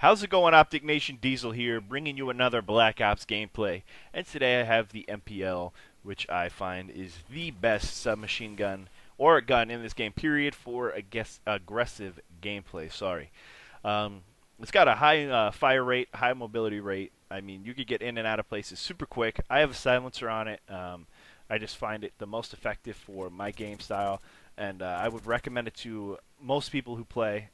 How's it going, OpTic Nation? DeeZeL here, bringing you another Black Ops gameplay. And today I have the MPL, which I find is the best submachine gun, or gun in this game, period, for aggressive gameplay. Sorry. It's got a high fire rate, high mobility rate. I mean, you could get in and out of places super quick. I have a silencer on it. I just find it the most effective for my game style, and I would recommend it to most people who play.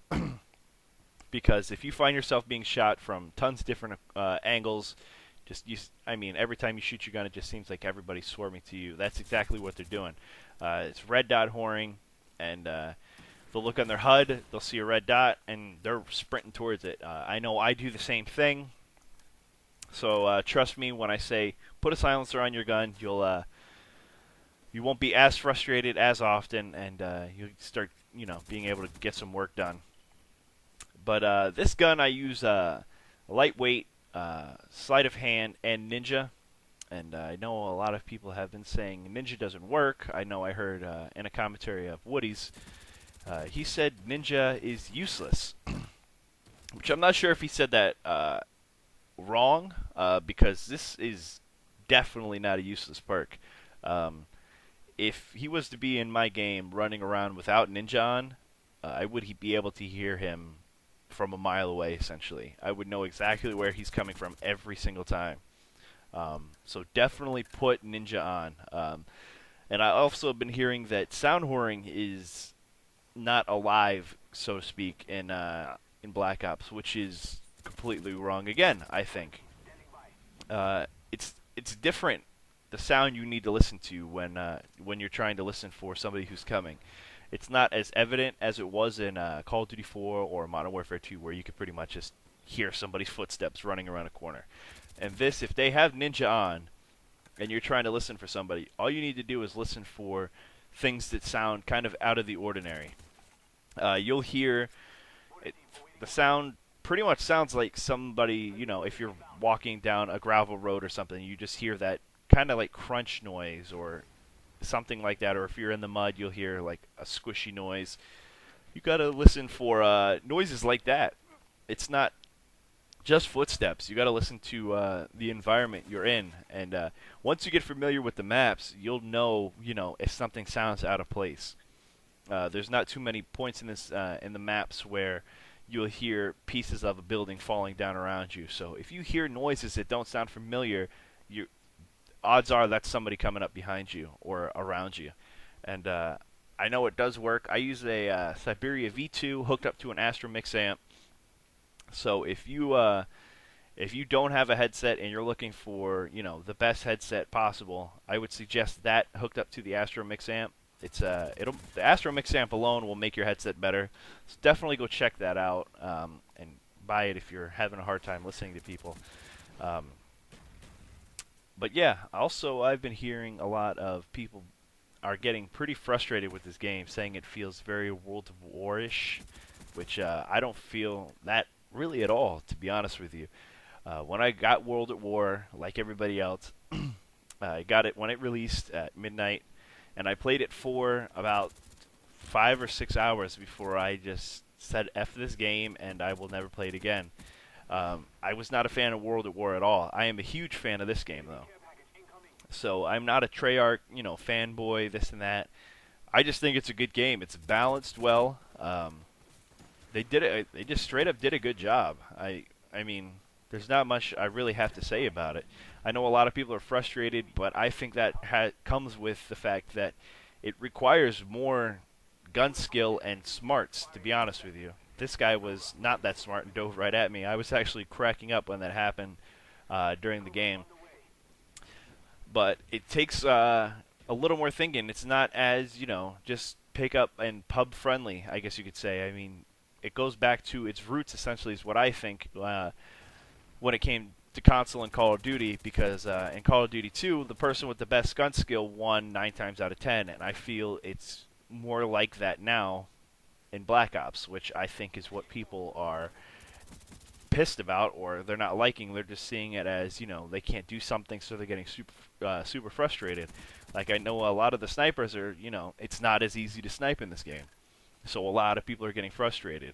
Because if you find yourself being shot from tons of different angles, I mean, every time you shoot your gun, it just seems like everybody's swarming to you. That's exactly what they're doing. It's red dot whoring, and they'll look on their HUD, they'll see a red dot, and they're sprinting towards it. I know I do the same thing, so trust me when I say put a silencer on your gun. You won't be as frustrated as often, and you'll start, being able to get some work done. But this gun I use lightweight, sleight of hand, and ninja. And I know a lot of people have been saying ninja doesn't work. I know I heard in a commentary of Woody's, he said ninja is useless. Which I'm not sure if he said that wrong, because this is definitely not a useless perk. If he was to be in my game running around without ninja on, I would be able to hear him from a mile away, essentially. I would know exactly where he's coming from every single time. So definitely put ninja on. And I also have been hearing that sound whoring is not alive, so to speak, in Black Ops, which is completely wrong again, I think. It's different, the sound you need to listen to when you're trying to listen for somebody who's coming. It's not as evident as it was in Call of Duty 4 or Modern Warfare 2, where you could pretty much just hear somebody's footsteps running around a corner. And this, if they have ninja on, and you're trying to listen for somebody, all you need to do is listen for things that sound kind of out of the ordinary. You'll hear the sound pretty much sounds like somebody, if you're walking down a gravel road or something, you just hear that kind of like crunch noise or something like that. Or if you're in the mud, you'll hear like a squishy noise. You gotta listen for noises like that. It's not just footsteps. You gotta listen to the environment you're in, and once you get familiar with the maps, you'll know, if something sounds out of place. There's not too many points in the maps where you'll hear pieces of a building falling down around you. So if you hear noises that don't sound familiar, odds are that's somebody coming up behind you or around you. And I know it does work. I use a Siberia V2 hooked up to an Astro Mix amp. So if you don't have a headset and you're looking for the best headset possible, I would suggest that hooked up to the Astro Mix amp. The Astro Mix amp alone will make your headset better. So definitely go check that out and buy it if you're having a hard time listening to people. But yeah, also I've been hearing a lot of people are getting pretty frustrated with this game, saying it feels very World of War-ish, which I don't feel that really at all, to be honest with you. When I got World at War, like everybody else, I got it when it released at midnight, and I played it for about 5 or 6 hours before I just said F this game and I will never play it again. I was not a fan of World at War at all. I am a huge fan of this game, though. So I'm not a Treyarch, fanboy, this and that. I just think it's a good game. It's balanced well. They did it. They just straight up did a good job. I mean, there's not much I really have to say about it. I know a lot of people are frustrated, but I think that comes with the fact that it requires more gun skill and smarts, to be honest with you. This guy was not that smart and dove right at me. I was actually cracking up when that happened during the game. But it takes a little more thinking. It's not as, just pick up and pub friendly, I guess you could say. I mean, it goes back to its roots, essentially, is what I think when it came to console and Call of Duty, because in Call of Duty 2, the person with the best gun skill won 9 times out of 10, and I feel it's more like that now in Black Ops, which I think is what people are pissed about, or they're not liking. They're just seeing it as, they can't do something, so they're getting super frustrated. Like, I know a lot of the snipers are, it's not as easy to snipe in this game, so a lot of people are getting frustrated.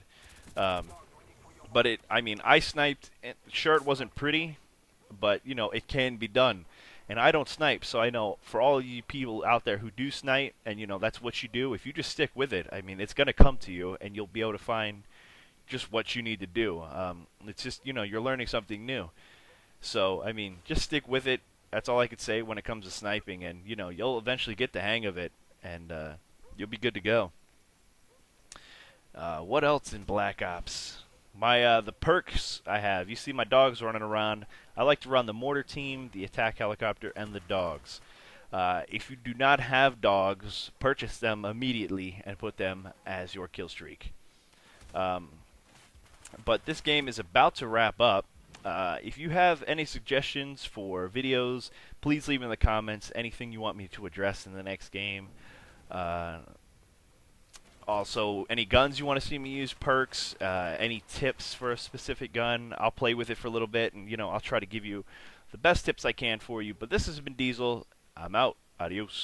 But I mean, I sniped. Sure, it wasn't pretty, but you know, it can be done. And I don't snipe, so I know for all you people out there who do snipe, and you know that's what you do. If you just stick with it, I mean, it's gonna come to you, and you'll be able to find just what you need to do. It's just, you know, you're learning something new. So I mean, just stick with it. That's all I could say when it comes to sniping, and you know, you'll eventually get the hang of it, and you'll be good to go. What else in Black Ops? My the perks I have. You see my dogs running around. I like to run the mortar team, the attack helicopter, and the dogs. If you do not have dogs, purchase them immediately and put them as your kill streak. But this game is about to wrap up. If you have any suggestions for videos, please leave in the comments anything you want me to address in the next game. Also, any guns you want to see me use, perks, any tips for a specific gun, I'll play with it for a little bit, and you know, I'll try to give you the best tips I can for you. But this has been DeeZeL. I'm out. Adios.